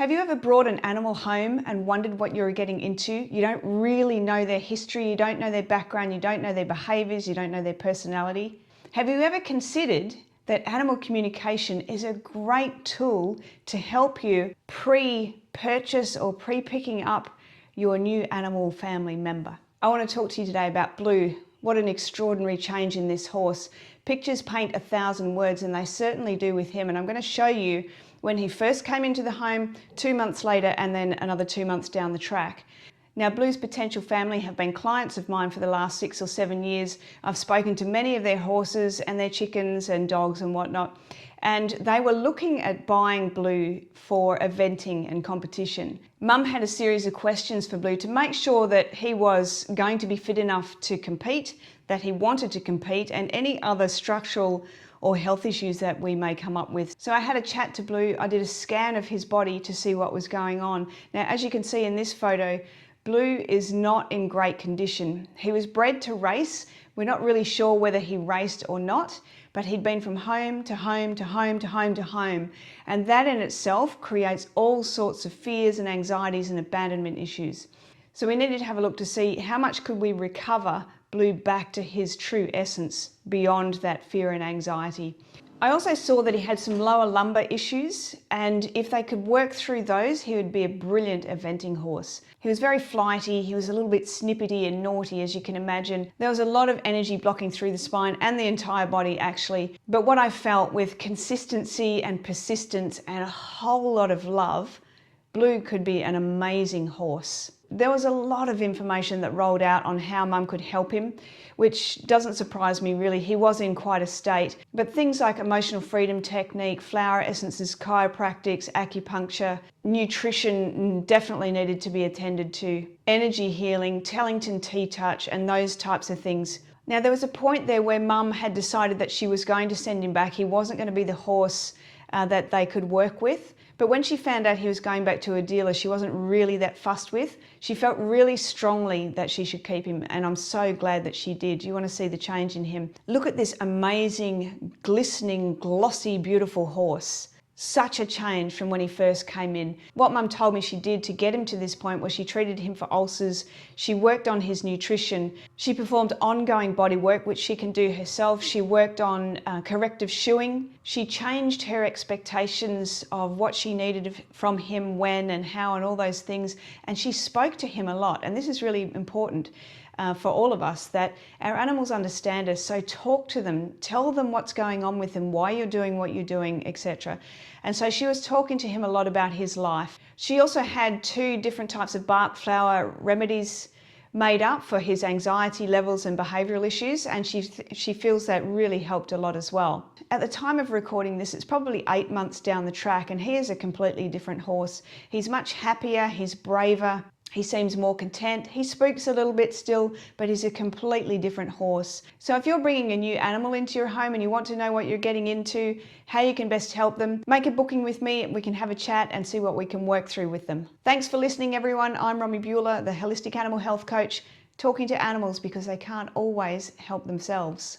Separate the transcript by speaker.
Speaker 1: Have you ever brought an animal home and wondered what you were getting into? You don't really know their history, you don't know their background, you don't know their behaviours, you don't know their personality. Have you ever considered that animal communication is a great tool to help you pre-purchase or pre-picking up your new animal family member? I want to talk to you today about Blue. What an extraordinary change in this horse. Pictures paint 1,000 words, and they certainly do with him. And I'm going to show you when he first came into the home, 2 months later, and then another 2 months down the track. Now, Blue's potential family have been clients of mine for the last 6 or 7 years. I've spoken to many of their horses and their chickens and dogs and whatnot, and they were looking at buying Blue for eventing and competition. Mum had a series of questions for Blue to make sure that he was going to be fit enough to compete, that he wanted to compete, and any other structural or health issues that we may come up with. So I had a chat to Blue. I did a scan of his body to see what was going on. Now, as you can see in this photo, Blue is not in great condition. He was bred to race. We're not really sure whether he raced or not, but he'd been from home to home to home to home to home. And that in itself creates all sorts of fears and anxieties and abandonment issues. So we needed to have a look to see how much could we recover Blue back to his true essence beyond that fear and anxiety. I also saw that he had some lower lumbar issues, and if they could work through those, he would be a brilliant eventing horse. He was very flighty, he was a little bit snippety and naughty, as you can imagine. There was a lot of energy blocking through the spine and the entire body actually, but what I felt with consistency and persistence and a whole lot of love, Blue could be an amazing horse. There was a lot of information that rolled out on how Mum could help him, which doesn't surprise me really. He was in quite a state. But things like emotional freedom technique, flower essences, chiropractics, acupuncture, nutrition definitely needed to be attended to. Energy healing, Tellington tea touch, and those types of things. Now there was a point there where Mum had decided that she was going to send him back. He wasn't going to be the horse that they could work with. But when she found out he was going back to a dealer she wasn't really that fussed with, she felt really strongly that she should keep him, and I'm so glad that she did. You want to see the change in him. Look at this amazing, glistening, glossy, beautiful horse. Such a change from when he first came in. What Mum told me she did to get him to this point was she treated him for ulcers, she worked on his nutrition, she performed ongoing body work which she can do herself, she worked on corrective shoeing, she changed her expectations of what she needed from him, when and how and all those things, and she spoke to him a lot, and this is really important. For all of us, that our animals understand us, so talk to them, tell them what's going on with them, why you're doing what you're doing, etc. And so she was talking to him a lot about his life. She also had 2 different types of bark flower remedies made up for his anxiety levels and behavioural issues, and she feels that really helped a lot as well. At the time of recording this, it's probably 8 months down the track, and he is a completely different horse. He's much happier, he's braver, he seems more content, he spooks a little bit still, but he's a completely different horse. So if you're bringing a new animal into your home and you want to know what you're getting into, how you can best help them, make a booking with me, we can have a chat and see what we can work through with them. Thanks for listening everyone. I'm Romy Bueller, the Holistic Animal Health Coach, talking to animals because they can't always help themselves.